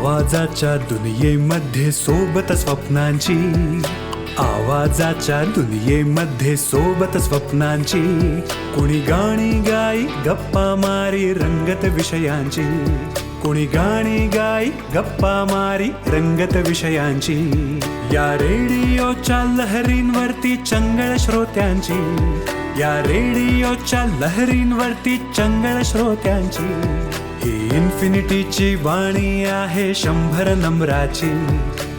आवाजाच्या दुनियेमध्ये सोबत स्वप्नांची, आवाजाच्या दुनियेमध्ये सोबत स्वप्नांची, कुणी गाणी गाई गप्पा मारी रंगत विषयांची, कुणी गाणी गाई गप्पा मारी रंगत विषयांची. या रेडिओच्या लहरींवरती चंगळ श्रोत्यांची, या रेडिओच्या लहरींवरती चंगळ श्रोत्यांची. ही इन्फिनिटीची वाणी आहे 100 नम्राची,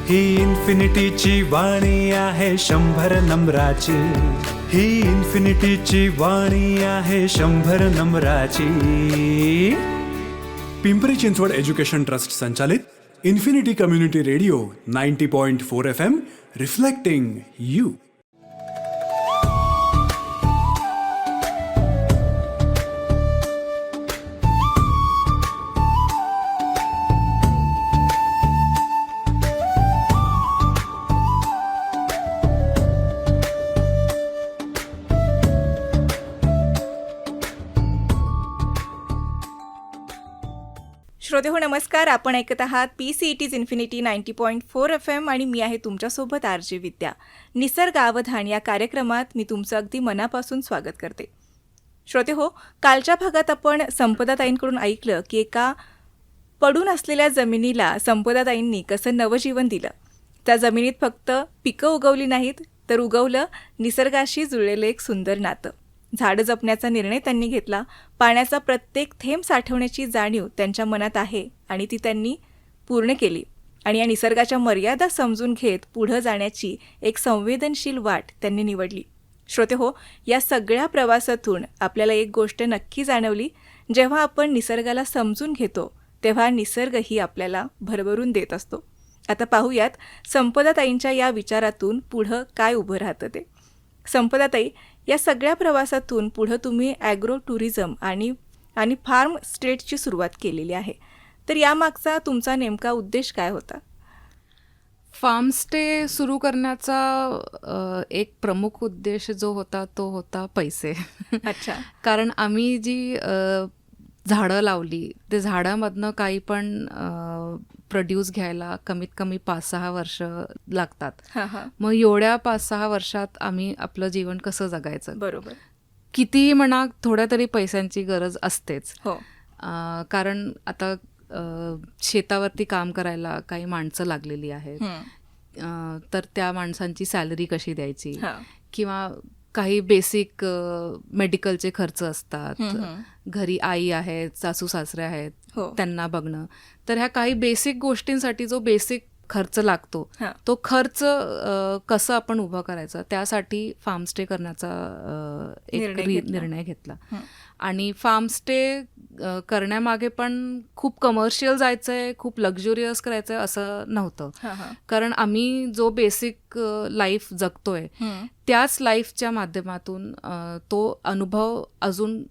ही इन्फिनिटीची वाणी आहे 100 नम्राची, ही इन्फिनिटीची वाणी आहे 100 नम्राची. पिंपरी चिंचवड एज्युकेशन ट्रस्ट संचालित infinity community radio 90.4 FM, reflecting you. श्रोतेहो नमस्कार. आपण ऐकत आहात PCET's इन्फिनिटी 90.4 FM आणि मी आहे तुमच्यासोबत RJ विद्या. निसर्ग अवधान या कार्यक्रमात मी तुमचं अगदी मनापासून स्वागत करते. श्रोतेहो, कालच्या भागात आपण संपदाताईंकडून ऐकलं की एका पडून असलेल्या जमिनीला संपदाताईंनी कसं नवजीवन दिलं. त्या जमिनीत फक्त पिकं उगवली नाहीत, तर उगवलं निसर्गाशी जुळलेलं एक सुंदर नातं. झाडं जपण्याचा निर्णय त्यांनी घेतला. पाण्याचा प्रत्येक थेंब साठवण्याची जाणीव त्यांच्या मनात आहे आणि ती त्यांनी पूर्ण केली. आणि या निसर्गाच्या मर्यादा समजून घेत पुढं जाण्याची एक संवेदनशील वाट त्यांनी निवडली. श्रोतेहो, या सगळ्या प्रवासातून आपल्याला एक गोष्ट नक्की जाणवली. जेव्हा आपण निसर्गाला समजून घेतो तेव्हा निसर्गही आपल्याला भरभरून देत असतो. आता पाहूयात संपदाताईंच्या या विचारातून पुढं काय उभं राहतं ते. संपदाताई, या सगळ्या प्रवासातून पुढं तुम्ही ॲग्रो टुरिझम आणि फार्म स्टेटची सुरुवात केलेली आहे. तर यामागचा तुमचा नेमका उद्देश काय होता? फार्म स्टे सुरू करण्याचा एक प्रमुख उद्देश जो होता तो होता पैसे. अच्छा. कारण आम्ही जी झाडं लावली ते झाडामधनं काही पण प्रोड्यूस घ्यायला कमीत कमी 5-6 वर्ष लागतात. मग एवढ्या 5-6 वर्षात आम्ही आपलं जीवन कसं जगायचं? बरोबर. कितीही म्हणा, थोड्या तरी पैशांची गरज असतेच. हो. कारण आता शेतावरती काम करायला काही माणसं लागलेली आहेत, तर त्या माणसांची सॅलरी कशी द्यायची, किंवा काही बेसिक मेडिकलचे खर्च असतात. घरी आई आहेत, सासू सासरे आहेत, त्यांना बघणं. तर ह्या काही बेसिक गोष्टींसाठी जो बेसिक खर्च लागतो तो खर्च कसं आपण उभा करायचा, त्यासाठी फार्म स्टे करण्याचा एक निर्णय घेतला. आणि फार्म स्टे करण्यामागे पण खूप कमर्शियल जायचंय, खूप लक्झुरियस करायचंय असं नव्हतं. कारण आम्ही जो बेसिक लाईफ जगतोय त्याच लाईफच्या माध्यमातून तो अनुभव अजून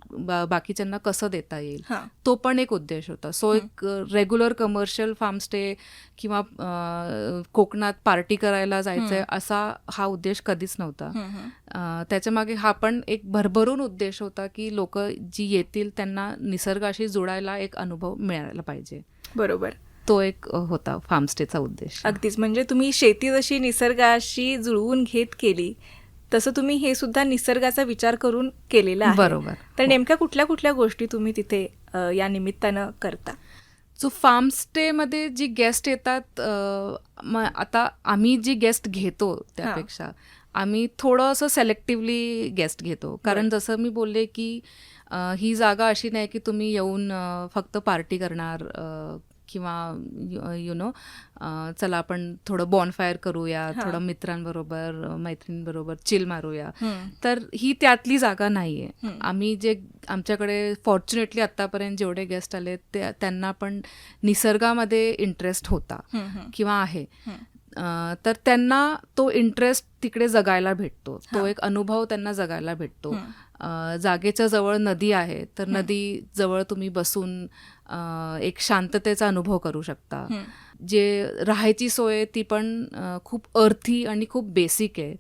बाकीच्यांना कसं देता येईल, तो पण एक उद्देश होता. सो एक रेग्युलर कमर्शियल फार्म स्टे किंवा कोकणात पार्टी करायला जायचंय असा हा उद्देश कधीच नव्हता. त्याच्यामागे हा पण एक भरभरून उद्देश होता की लोक जी येतील त्यांना निसर्गाशी जोडायला एक अनुभव मिळायला पाहिजे. बरोबर. तो एक होता फार्म स्टेचा उद्देश. अगदीच. म्हणजे तुम्ही शेती जशी निसर्गाशी जुळवून घेत केली तसं तुम्ही हे सुद्धा निसर्गाचा विचार करून केलेला आहे. बरोबर. तर नेमक्या कुठल्या कुठल्या गोष्टी तुम्ही तिथे या निमित्तानं करता? सो फार्म स्टेमध्ये जी गेस्ट येतात, आता आम्ही जी गेस्ट घेतो त्यापेक्षा आम्ही थोडं असं सेलेक्टिव्हली गेस्ट घेतो. कारण जसं मी बोलले की ही जागा अशी नाही की तुम्ही येऊन फक्त पार्टी करणार किंवा चला आपण थोडं बॉनफायर करूया, थोडं मित्रांबरोबर मैत्रिणींबरोबर चिल मारूया. तर ही त्यातली जागा नाहीये. आम्ही जे आमच्याकडे फॉर्च्युनेटली आतापर्यंत जेवढे गेस्ट आले त्यांना पण निसर्गामध्ये इंटरेस्ट होता किंवा आहे. तर त्यांना तो इंटरेस्ट तिकडे जगायला भेटतो, तो एक अनुभव त्यांना जगायला भेटतो. जागेच्या जवळ नदी आहे तर नदी जवळ तुम्ही बसून एक शांततेचा अनुभव करू शकता. जे राहायची सोय आहे ती पण खूप अर्थी आणि खूप बेसिक आहे.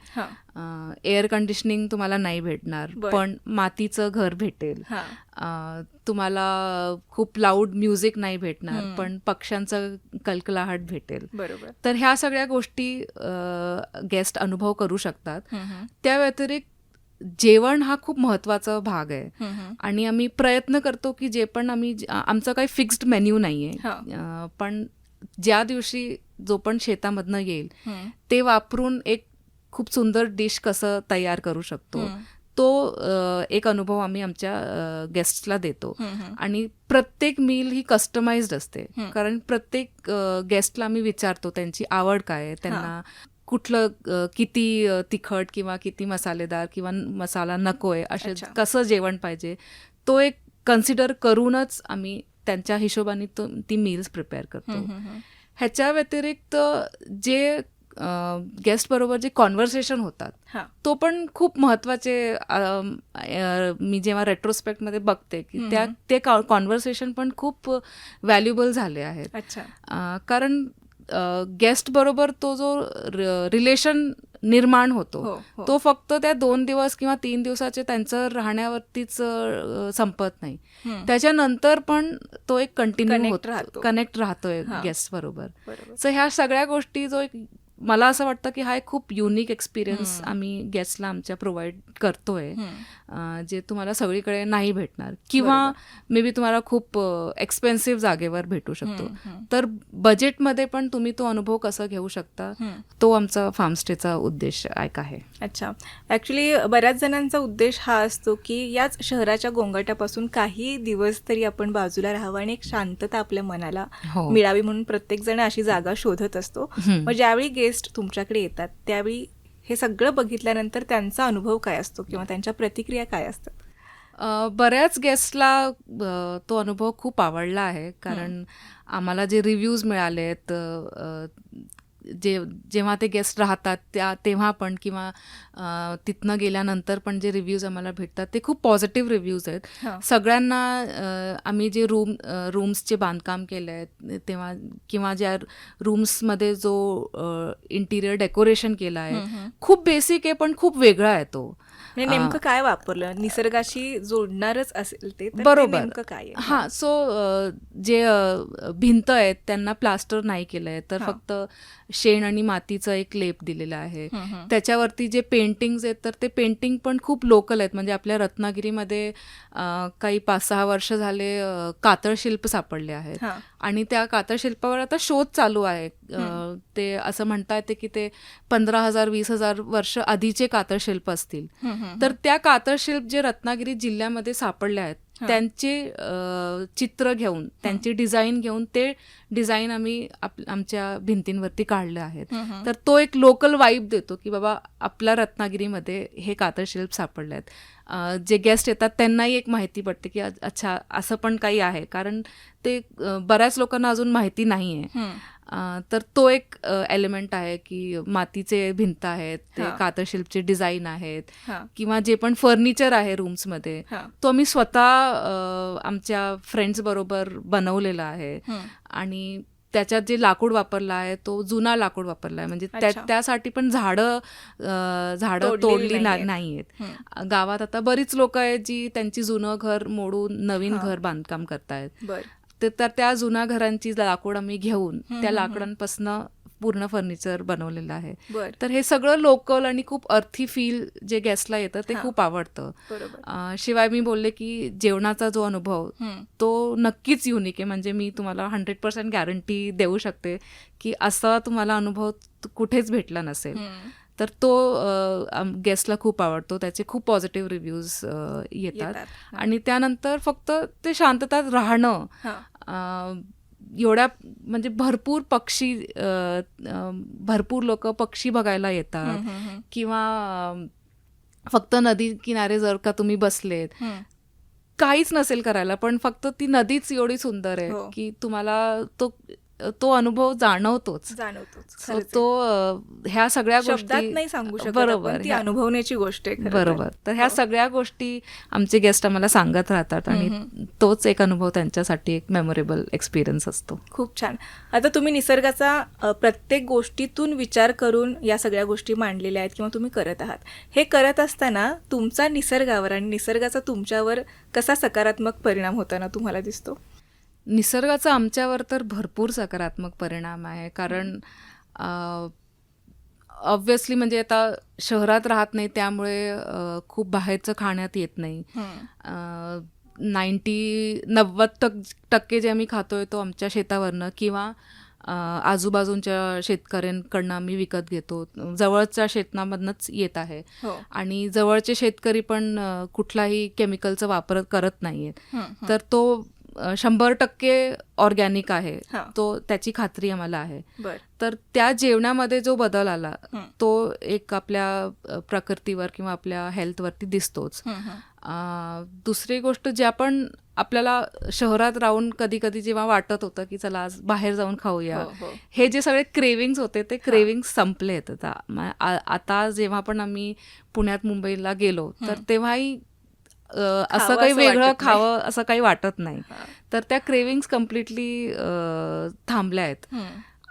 एअर कंडिशनिंग तुम्हाला नाही भेटणार, पण मातीचं घर भेटेल. तुम्हाला खूप लाऊड म्युझिक नाही भेटणार, पण पक्ष्यांचं कलकलाहट भेटेल. तर ह्या सगळ्या गोष्टी गेस्ट अनुभव करू शकतात. त्या व्यतिरिक्त जेवण हा खूप महत्त्वाचा भाग आहे आणि आम्ही प्रयत्न करतो की जे पण आमचं काही फिक्स्ड मेन्यू नाही आहे, पण ज्या दिवशी जो पण शेतामधनं येईल ते वापरून एक खूप सुंदर डिश कसं तयार करू शकतो तो एक अनुभव आम्ही आमच्या गेस्टला देतो. आणि प्रत्येक मील ही कस्टमाइज्ड असते, कारण प्रत्येक गेस्टला आम्ही विचारतो त्यांची आवड काय आहे, त्यांना कुठलं किती तिखट किंवा किती मसालेदार किंवा मसाला नकोय असे कसं जेवण पाहिजे, तो एक कन्सिडर करूनच आम्ही त्यांच्या हिशोबाने ती मील्स प्रिपेअर करतो. ह्याच्या व्यतिरिक्त जे गेस्ट बरोबर जे कॉन्व्हर्सेशन होतात तो पण खूप महत्त्वाचे. मी जेव्हा रेट्रोस्पेक्टमध्ये बघते की ते कॉन्व्हर्सेशन पण खूप व्हॅल्युएबल झाले आहेत. कारण गेस्ट बरोबर तो जो रिलेशन निर्माण होतो तो फक्त त्या 2 दिवस किंवा 3 दिवसाचे त्यांचं राहण्यावरतीच संपत नाही, त्याच्यानंतर पण तो एक कंटिन्यू कनेक्ट राहतोय गेस्ट बरोबर. सो ह्या सगळ्या गोष्टी जो एक मला असं वाटतं की हा एक खूप युनिक एक्सपिरियन्स आम्ही गेस्टला आमच्या प्रोव्हाइड करतोय, जे तुम्हाला सगळीकडे नाही भेटणार किंवा मे बी तुम्हाला खूप एक्सपेन्सिव्ह जागेवर भेटू शकतो. तर बजेटमध्ये पण तुम्ही तो अनुभव कसा घेऊ शकता, तो आमचा फार्मस्टेचा उद्देश आहे. अच्छा, ॲक्च्युली बऱ्याच जणांचा उद्देश हा असतो की याच शहराच्या गोंगाटापासून काही दिवस तरी आपण बाजूला राहावं आणि एक शांतता आपल्या मनाला मिळावी म्हणून प्रत्येक जण अशी जागा शोधत असतो. मग ज्यावेळी गेस्ट तुमच्याकडे येतात त्यावेळी हे सगळं बघितल्यानंतर त्यांचा अनुभव काय असतो किंवा त्यांच्या प्रतिक्रिया काय असतात? बऱ्याच गेस्टला तो अनुभव खूप आवडला आहे, कारण आम्हाला जे रिव्ह्यूज मिळाले आहेत जेव्हा ते गेस्ट राहतात तेव्हा पण किंवा तिथनं गेल्यानंतर पण जे रिव्ह्यूज आम्हाला भेटतात ते खूप पॉझिटिव्ह रिव्ह्यूज आहेत. सगळ्यांना आम्ही जे रूम्सचे बांधकाम केलं आहे तेव्हा किंवा ज्या रूम्समध्ये जो इंटिरियर डेकोरेशन केलं आहे खूप बेसिक आहे पण खूप वेगळा आहे तो. नेमकं काय वापरलं, निसर्गाशी जोडणारच असेल ते बरोबर नेमकं काय? हां, सो जे भिंत आहेत त्यांना प्लास्टर नाही केलंय, तर फक्त शेण आणि मातीचं एक लेप दिलेला आहे. त्याच्यावरती जे पेंटिंग्स आहेत तर ते पेंटिंग पण खूप लोकल आहेत. म्हणजे आपल्या रत्नागिरीमध्ये काही 5-6 वर्ष झाले कातळशिल्प सापडले आहेत आणि त्या कातळशिल्पावर आता शोध चालू आहे. ते असं म्हणता येते की ते 15,000-20,000 वर्ष आधीचे कातळशिल्प असतील. तर त्या कातळशिल्प जे रत्नागिरी जिल्ह्यामध्ये सापडले आहेत त्यांचे चित्र घेऊन त्यांची डिझाईन घेऊन ते डिझाईन आम्ही आमच्या भिंतींवरती काढले आहेत. तर तो एक लोकल वाईब देतो की बाबा आपल्या रत्नागिरीमध्ये हे कातळशिल्प सापडले आहेत. जे गेस्ट येतात त्यांनाही एक माहिती पडते की अच्छा असं पण काही आहे, कारण ते बऱ्याच लोकांना अजून माहिती नाही आहे. तर तो एक एलिमेंट आहे की मातीचे भिंत आहेत, ते कातळशिल्पचे डिझाईन आहेत किंवा जे पण फर्निचर आहे रूम्समध्ये तो आम्ही स्वतः आमच्या फ्रेंड्स बरोबर बनवलेला आहे. आणि त्याच्यात जे लाकूड वापरलं आहे तो जुना लाकूड वापरला आहे, म्हणजे त्यासाठी पण झाडं तोडली नाही आहेत. गावात आता बरीच लोक आहेत जी त्यांची जुनं घर मोडून नवीन घर बांधकाम करतायत. तर त्या जुन्या घरांची लाकूड आम्ही घेऊन त्या लाकडांपासून पूर्ण फर्निचर बनवलेलं आहे. तर हे सगळं लोकल आणि खूप अर्थी फील जे गेस्टला येतं ते खूप आवडतं. शिवाय मी बोलले की जेवणाचा जो अनुभव तो नक्कीच युनिक आहे. म्हणजे मी तुम्हाला 100% गॅरंटी देऊ शकते की असा तुम्हाला अनुभव कुठेच भेटला नसेल. तर तो गेस्टला खूप आवडतो, त्याचे खूप पॉझिटिव्ह रिव्ह्यूज येतात. आणि त्यानंतर फक्त ते शांततात राहणं, एवढ्या म्हणजे भरपूर पक्षी, भरपूर लोक पक्षी बघायला येतात किंवा फक्त नदी किनारे जर का तुम्ही बसलेत, काहीच नसेल करायला पण फक्त ती नदीच एवढी सुंदर आहे की तुम्हाला तो तो अनुभव जाणवतोच. So तो ह्या सगळ्या शब्दात गोष्टी नाही सांगू शकत बरोबर आपण, ती अनुभवण्याची गोष्ट आहे खरं तर. बरोबर. तर ह्या सगळ्या गोष्टी आमचे गेस्ट आम्हाला सांगत राहतात आणि तोच एक अनुभव त्यांच्यासाठी एक मेमोरेबल एक्सपिरियन्स असतो. खूप छान. आता तुम्ही निसर्गाचा प्रत्येक गोष्टीतून विचार करून या सगळ्या गोष्टी मांडलेल्या आहेत किंवा तुम्ही करत आहात. हे करत असताना तुमचा निसर्गावर आणि निसर्गाचा तुमच्यावर कसा सकारात्मक परिणाम होताना तुम्हाला दिसतो? निसर्गाचा आमच्यावर तर भरपूर सकारात्मक परिणाम आहे. कारण ऑब्व्हियसली म्हणजे आता शहरात राहत नाही त्यामुळे खूप बाहेरचं खाण्यात येत नाही. 90% जे आम्ही खातोय तो आमच्या शेतावरनं किंवा आजूबाजूच्या शेतकऱ्यांकडनं आम्ही विकत घेतो. जवळच्या शेतामधनंच येत आहे आणि जवळचे शेतकरी पण कुठलाही केमिकलचा वापर करत नाहीयेत. तर तो 100% ऑर्गॅनिक आहे, तो त्याची खात्री आम्हाला आहे. तर त्या जेवणामध्ये जो बदल आला तो एक आपल्या प्रकृतीवर किंवा आपल्या हेल्थवरती दिसतोच. दुसरी गोष्ट जे आपण आपल्याला शहरात राहून कधी कधी जेव्हा वाटत होतं की चला आज बाहेर जाऊन खाऊया, हे जे सगळे क्रेविंग्स होते ते क्रेविंग्स संपले आहेत आता. जेव्हा पण आम्ही पुण्यात मुंबईला गेलो तर तेव्हाही असं काही वेगळं खावं असं काही वाटत नाही. तर त्या क्रेविंग्स कम्प्लिटली थांबल्या आहेत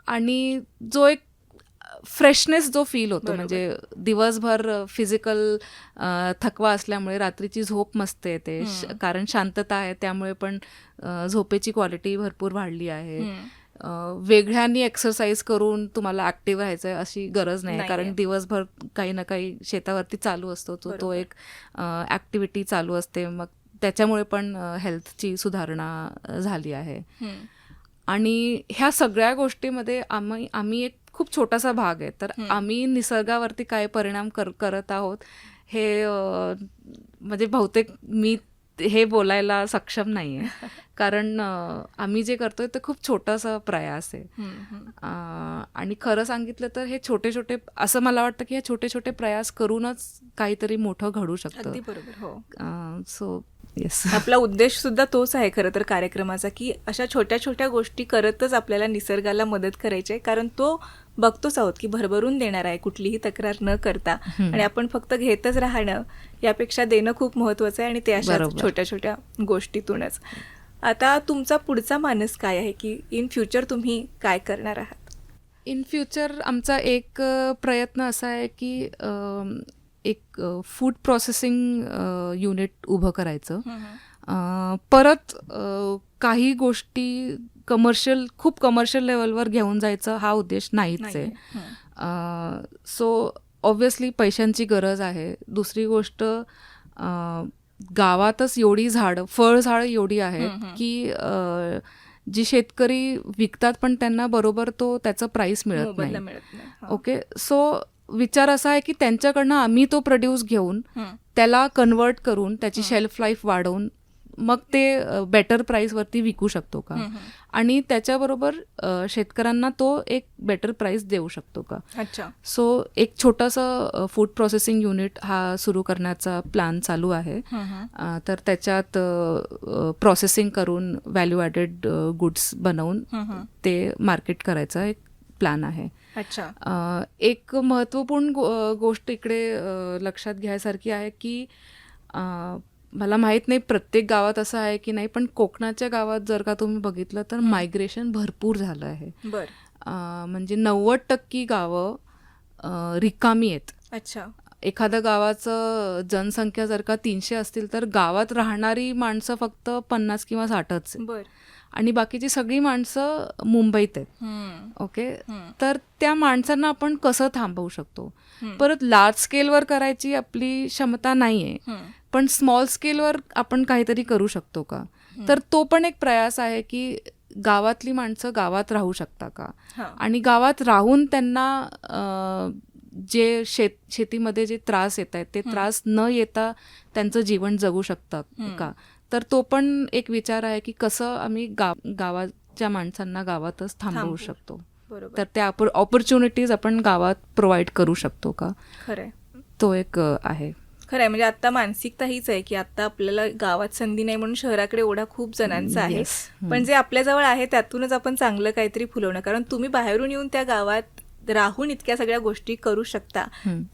आणि जो एक फ्रेशनेस जो फील होतो म्हणजे दिवसभर फिजिकल थकवा असल्यामुळे रात्रीची झोप मस्त येते, कारण शांतता आहे त्यामुळे पण झोपेची क्वालिटी भरपूर वाढली आहे. वेगळ्यानी एक्सरसाइज करून तुम्हाला ॲक्टिव्ह राहायचं आहे अशी गरज नाही, कारण दिवसभर काही ना काही शेतावरती चालू असतो, तो एक ॲक्टिव्हिटी चालू असते. मग त्याच्यामुळे पण हेल्थची सुधारणा झाली आहे. आणि ह्या सगळ्या गोष्टीमध्ये आम्ही एक खूप छोटासा भाग आहे. तर आम्ही निसर्गावरती काय परिणाम करत आहोत हे म्हणजे बहुतेक मी हे बोलायला सक्षम नाही आहे, कारण आम्ही जे करतोय ते खूप छोटासा प्रयास आहे. आणि खरं सांगितलं तर हे छोटे छोटे, असं मला वाटतं की हे छोटे छोटे प्रयास करूनच काहीतरी मोठं घडू शकतं. सो येस, आपला उद्देश सुद्धा तोच आहे खरं तर कार्यक्रमाचा, की अशा छोट्या छोट्या गोष्टी करतच आपल्याला निसर्गाला मदत करायची आहे, कारण तो बघतोच आहोत की भरभरून देणार आहे कुठलीही तक्रार न करता. आणि आपण फक्त घेतच राहणं यापेक्षा देणं खूप महत्त्वाचं आहे, आणि ते अशा छोट्या छोट्या गोष्टीतूनच. आता तुमचा पुढचा मानस काय आहे, की इन फ्युचर तुम्ही काय करणार आहात? इन फ्युचर आमचा एक प्रयत्न असा आहे की एक फूड प्रोसेसिंग युनिट उभं करायचं. परत काही गोष्टी खूप कमर्शियल लेवलवर घेऊन जायचं हा उद्देश नाहीच आहे. सो ऑब्व्हियसली पैशांची गरज आहे. दुसरी गोष्ट, गावातच एवढी फळझाडं एवढी आहेत की जी शेतकरी विकतात पण त्यांना बरोबर त्याचं प्राईस मिळत नाही. ओके, सो विचार असा आहे की त्यांच्याकडनं आम्ही तो प्रोड्यूस घेऊन त्याला कन्वर्ट करून त्याची शेल्फ लाईफ वाढवून मग ते बेटर प्राईसवरती विकू शकतो का, आणि त्याच्याबरोबर शेतकऱ्यांना तो एक बेटर प्राईस देऊ शकतो का. सो एक छोटासा फूड प्रोसेसिंग युनिट हा सुरू करण्याचा प्लॅन चालू आहे. तर त्याच्यात प्रोसेसिंग करून व्हॅल्यू ॲडेड गुड्स बनवून ते मार्केट करायचा एक प्लॅन आहे. एक महत्त्वपूर्ण गोष्ट इकडे लक्षात घ्यायसारखी आहे की मला माहीत नाही प्रत्येक गावात असं आहे की नाही, पण कोकणाच्या गावात जर का तुम्ही बघितलं तर मायग्रेशन भरपूर झालं आहे. म्हणजे 90% गावं रिकामी आहेत. एखाद्या गावाचं जनसंख्या जर का 300 असतील तर गावात राहणारी माणसं फक्त 50 किंवा 60च आहे, आणि बाकीची सगळी माणसं मुंबईत आहेत. ओके, तर त्या माणसांना आपण कसं थांबवू शकतो. परत लार्ज स्केलवर करायची आपली क्षमता नाही आहे, पण स्मॉल स्केलवर आपण काहीतरी करू शकतो का. तर तो पण एक प्रयास आहे की गावातली माणसं गावात राहू शकता का, आणि गावात राहून त्यांना जे शेतीमध्ये जे त्रास येत आहेत ते त्रास न येता त्यांचं जीवन जगू शकतात का. तर तो पण एक विचार आहे की कसं आम्ही गावाच्या माणसांना गावातच थांबवू शकतो. तर त्या ऑपॉर्च्युनिटीज आपण गावात प्रोव्हाइड करू शकतो का, तो एक आहे. खरं आहे. म्हणजे आता मानसिकता हीच आहे की आता आपल्याला गावात संधी नाही म्हणून शहराकडे ओढा खूप जणांचा आहे. Yes. पण जे आपल्याजवळ आहे त्यातूनच आपण चांगलं काहीतरी फुलवणं, कारण तुम्ही बाहेरून येऊन त्या गावात राहून इतक्या सगळ्या गोष्टी करू शकता,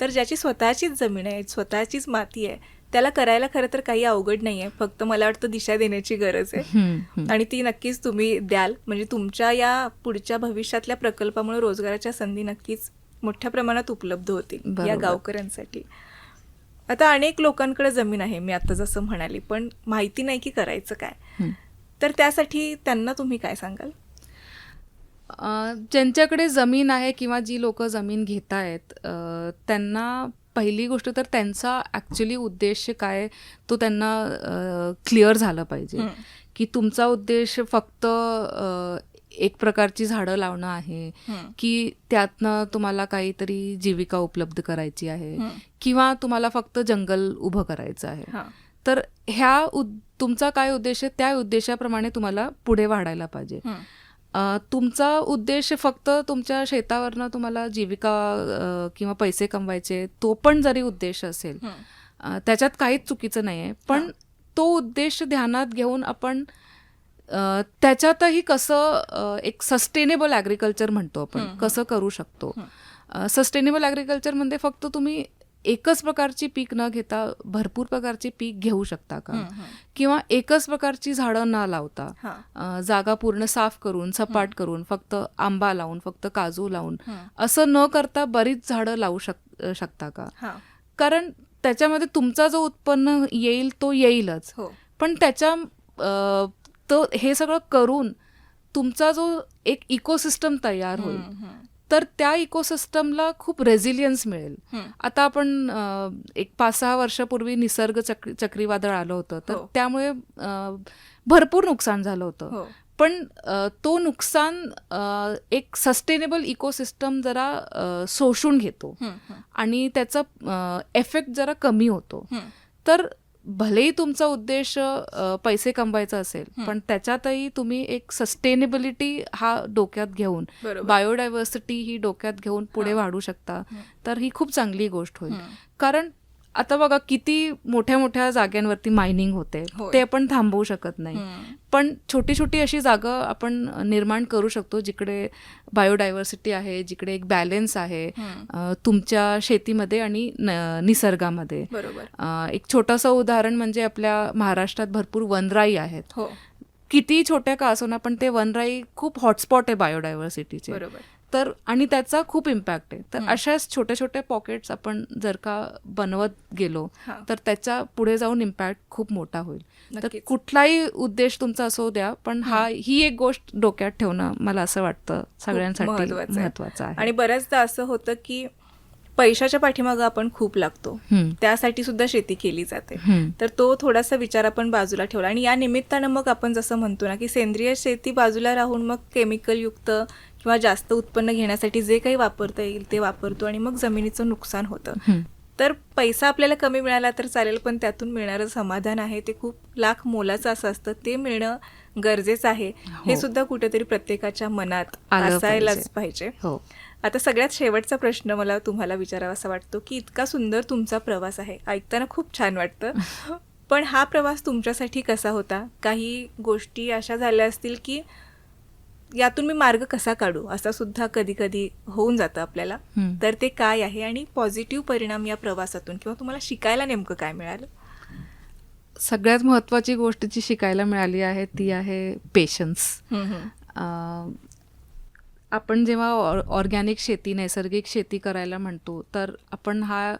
तर ज्याची स्वतःचीच जमीन आहे, स्वतःचीच माती आहे, त्याला करायला खरं तर काही अवघड नाही आहे. फक्त मला वाटतं दिशा देण्याची गरज आहे आणि ती नक्कीच तुम्ही द्याल. म्हणजे तुमच्या या पुढच्या भविष्यातल्या प्रकल्पामुळे रोजगाराच्या संधी नक्कीच मोठ्या प्रमाणात उपलब्ध होतील या बरोबर. गावकऱ्यांसाठी. आता अनेक लोकांकडे जमीन आहे, मी आता जसं म्हणाली, पण माहिती नाही की करायचं काय, तर त्यासाठी त्यांना तुम्ही काय सांगाल? ज्यांच्याकडे जमीन आहे किंवा जी लोक जमीन घेत आहेत त्यांना पहिली गोष्ट तर त्यांचा ॲक्च्युली उद्देश काय तो त्यांना क्लिअर झालं पाहिजे की तुमचा उद्देश फक्त एक प्रकारची झाडं लावणं आहे की त्यातनं तुम्हाला काहीतरी जीविका उपलब्ध करायची आहे किंवा तुम्हाला फक्त जंगल उभं करायचं आहे. तर तुमचा काय उद्देश आहे त्या उद्देशाप्रमाणे तुम्हाला पुढे वाढायला पाहिजे. तुमचा उद्देश फक्त तुमच्या शेतावरनं तुम्हाला जीविका किंवा पैसे कमवायचे, तो पण जरी उद्देश असेल त्याच्यात काहीच चुकीचं नाही आहे. पण तो उद्देश ध्यानात घेऊन आपण त्याच्यातही कसं एक सस्टेनेबल ॲग्रिकल्चर म्हणतो आपण, कसं करू शकतो. सस्टेनेबल ॲग्रिकल्चरमध्ये फक्त तुम्ही एकच प्रकारची पीक न घेता भरपूर प्रकारची पीक घेऊ शकता का, किंवा एकच प्रकारची झाडं न लावता जागा पूर्ण साफ करून सपाट करून फक्त आंबा लावून फक्त काजू लावून असं न करता बरीच झाडं लावू शकता का. कारण त्याच्यामध्ये तुमचा जो उत्पन्न येईल तो येईलच, पण तो हे सगळं करून तुमचा जो एक इकोसिस्टम तयार होईल, तर त्या इकोसिस्टमला खूप रेझिलियन्स मिळेल. आता आपण एक 5-6 वर्षापूर्वी निसर्ग चक्रीवादळ आलं होतं, तर त्यामुळे भरपूर नुकसान झालं होतं. पण तो नुकसान एक सस्टेनेबल इकोसिस्टम जरा शोषून घेतो आणि त्याचा इफेक्ट जरा कमी होतो. तर भलेही तुमचा उद्देश पैसे कमवायचा असेल, पण त्याच्यातही तुम्ही एक सस्टेनेबिलिटी हा डोक्यात घेऊन, बायोडायव्हर्सिटी ही डोक्यात घेऊन पुढे वाढू शकता, तर ही खूप चांगली गोष्ट होईल. कारण आता बघा किती मोठ्या मोठ्या जाग्यांवरती मायनिंग होते, ते आपण थांबवू शकत नाही. पण छोटी छोटी अशी जागा आपण निर्माण करू शकतो जिकडे बायोडायव्हर्सिटी आहे, जिकडे एक बॅलन्स आहे तुमच्या शेतीमध्ये आणि निसर्गामध्ये. एक छोटंसं उदाहरण म्हणजे आपल्या महाराष्ट्रात भरपूर वनराई आहेत. किती छोट्या का असो पण ते वनराई खूप हॉटस्पॉट आहे बायोडायव्हर्सिटीचे. तर आणि त्याचा खूप इम्पॅक्ट आहे. तर अशाच छोट्या छोट्या पॉकेट्स आपण जर का बनवत गेलो तर त्याच्या पुढे जाऊन इम्पॅक्ट खूप मोठा होईल. तर कुठलाही उद्देश तुमचा असो द्या, पण ही एक गोष्ट डोक्यात ठेवणं मला असं वाटतं सगळ्यांसाठी महत्वाचं आहे. आणि बऱ्याचदा असं होतं की पैशाच्या पाठीमागं आपण खूप लागतो, त्यासाठी सुद्धा शेती केली जाते. तर तो थोडासा विचार आपण बाजूला ठेवला आणि या निमित्तानं मग आपण जसं म्हणतो ना की सेंद्रिय शेती बाजूला राहून मग केमिकल युक्त किंवा जास्त उत्पन्न घेण्यासाठी जे काही वापरता येईल ते वापरतो आणि मग जमिनीचं नुकसान होतं. तर पैसा आपल्याला कमी मिळाला तर चालेल, पण त्यातून मिळणारं समाधान आहे ते खूप लाख मोलाचं असं असतं, ते मिळणं गरजेचं आहे. हे सुद्धा कुठेतरी प्रत्येकाच्या मनात असायलाच पाहिजे. आता सगळ्यात शेवटचा प्रश्न मला तुम्हाला विचारावा असा वाटतो की इतका सुंदर तुमचा प्रवास आहे, ऐकताना खूप छान वाटतं, पण हा प्रवास तुमच्यासाठी कसा होता? काही गोष्टी अशा झाल्या असतील की यातून मी मार्ग कसा काढू असं सुद्धा कधी कधी होऊन जातं आपल्याला, तर ते काय आहे आणि पॉझिटिव्ह परिणाम या प्रवासातून किंवा तुम्हाला शिकायला नेमकं काय मिळालं? सगळ्यात महत्त्वाची गोष्ट जी शिकायला मिळाली आहे ती आहे पेशन्स. आपण जेव्हा ऑर्गॅनिक शेती, नैसर्गिक शेती करायला म्हणतो, तर आपण हा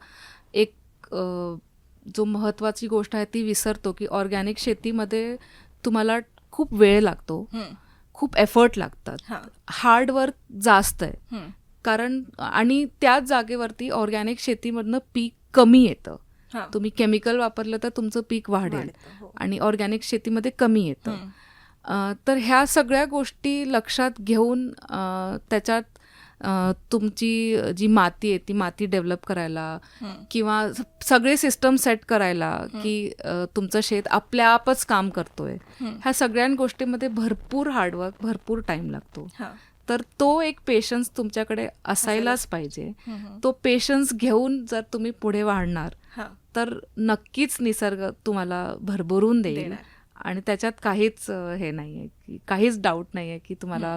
एक जो महत्त्वाची गोष्ट आहे ती विसरतो की ऑर्गॅनिक शेतीमध्ये तुम्हाला खूप वेळ लागतो, खूप एफर्ट लागतात, हार्डवर्क जास्त आहे. कारण आणि त्याच जागेवरती ऑर्गॅनिक शेतीमधनं पीक कमी येतं. तुम्ही केमिकल वापरलं तर तुमचं पीक वाढेल आणि ऑर्गॅनिक शेतीमध्ये कमी येतं. तर ह्या सगळ्या गोष्टी लक्षात घेऊन त्याच्यात तुमची जी माती आहे ती माती डेव्हलप करायला किंवा सगळे सिस्टम सेट करायला की तुमचं शेत आपल्या आपच काम करतोय, ह्या सगळ्या गोष्टींमध्ये भरपूर हार्डवर्क, भरपूर टाइम लागतो. तर तो एक पेशन्स तुमच्याकडे असायलाच पाहिजे. तो पेशन्स घेऊन जर तुम्ही पुढे वाढणार तर नक्कीच निसर्ग तुम्हाला भरभरून देईल. आणि त्याच्यात काहीच हे नाही आहे की काहीच डाऊट नाही आहे की तुम्हाला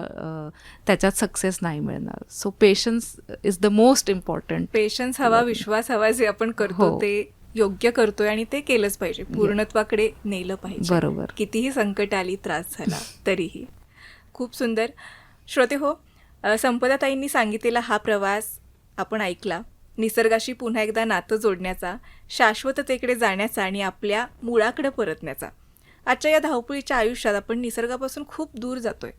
त्याच्यात सक्सेस नाही मिळणार. So patience is the most important. Patience हवा, विश्वास हवा, जे आपण करतो ते योग्य करतोय आणि ते केलंच पाहिजे, पूर्णत्वाकडे नेलं पाहिजे. बरोबर. कितीही संकट आली, त्रास झाला तरीही. खूप सुंदर. श्रोते हो, संपदाताईंनी सांगितलेला हा प्रवास आपण ऐकला. निसर्गाशी पुन्हा एकदा नातं जोडण्याचा, शाश्वततेकडे जाण्याचा आणि आपल्या मुळाकडे परतण्याचा. आजच्या या धावपळीच्या आयुष्यात आपण निसर्गापासून खूप दूर जातोय,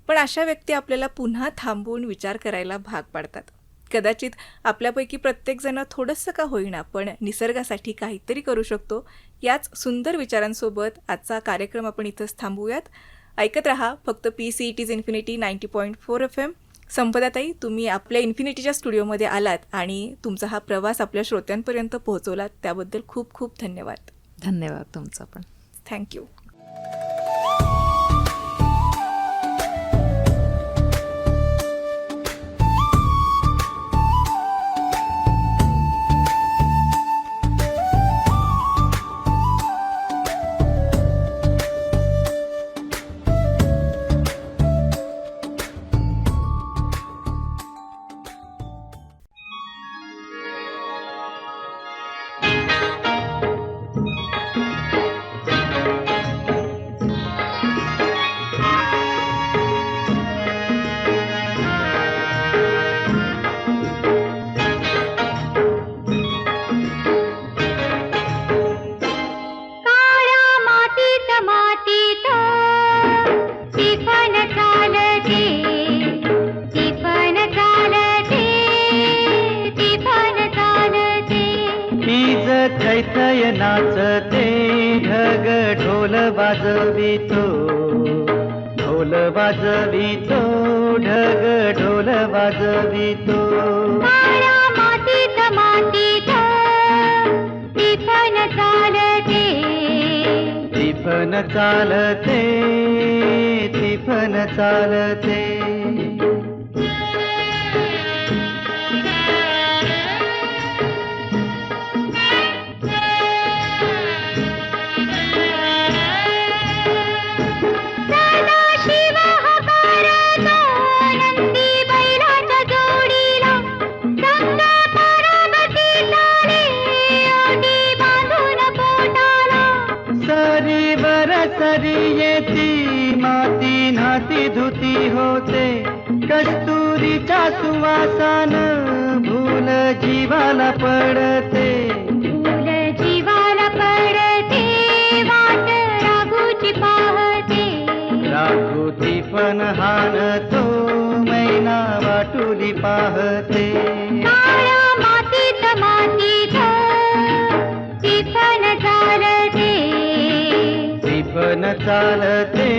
पण अशा व्यक्ती आपल्याला पुन्हा थांबवून विचार करायला भाग पाडतात. कदाचित आपल्यापैकी प्रत्येकजण थोडंसं का होईना पण निसर्गासाठी काहीतरी करू शकतो. याच सुंदर विचारांसोबत आजचा कार्यक्रम आपण इथंच थांबवूयात. ऐकत रहा फक्त PCET's इन्फिनिटी 90.4 FM. संपदाताई, तुम्ही आपल्या इन्फिनिटीच्या स्टुडिओमध्ये आलात आणि तुमचा हा प्रवास आपल्या श्रोत्यांपर्यंत पोहोचवलात, त्याबद्दल खूप खूप धन्यवाद. धन्यवाद तुमचा पण. थँक्यू. थैथय नाचते, ढग ढोल वाजवितो, ढोल वाजवितो, ढग ढोल वाजवितो. काळ्या मातीत मातीत टिफन चालते, टिफन चालते, टिफन चालते. सरी येती माती नाती धुती होते, कस्तुरीच्या सुवासान भूल जीवाला पडते, फूल जीवाला पडते, वाट राघूची पाहते, राघूची पण हाणतो, मैना वाटुली पाहते. काळ्या मातीत मातीत टिफन चालते, टिफन चालते,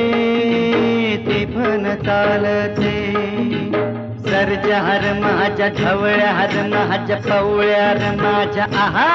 टिफन चालते. सर्जा हर माझ्या ढवळ्या हर माझ्या पवळ्या हर माझ्या आहा.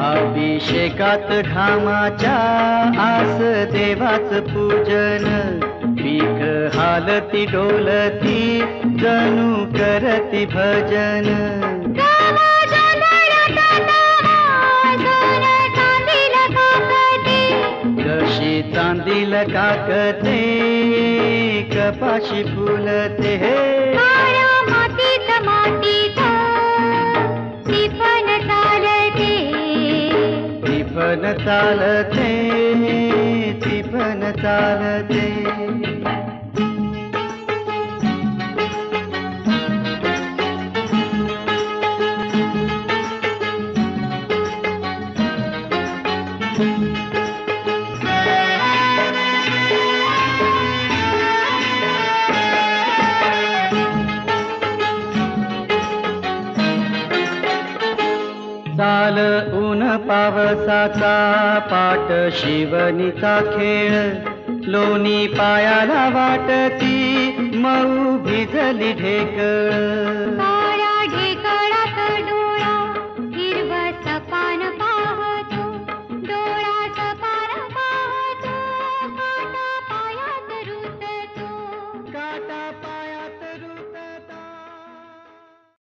अभिषेकात घामाच्या आस देवाच पूजन, पीक हालती डोलती जणू करती भजन. कशी चांदील काकते, कपाशी फुलते, मातीत मातीत टिफन चालते, टिफन चालते, टिफन चालते. चाल ऊन पावसाचा पाट शिवणीचा खेळ लोणी पायाला वाटती मऊ भिजली ढेकळ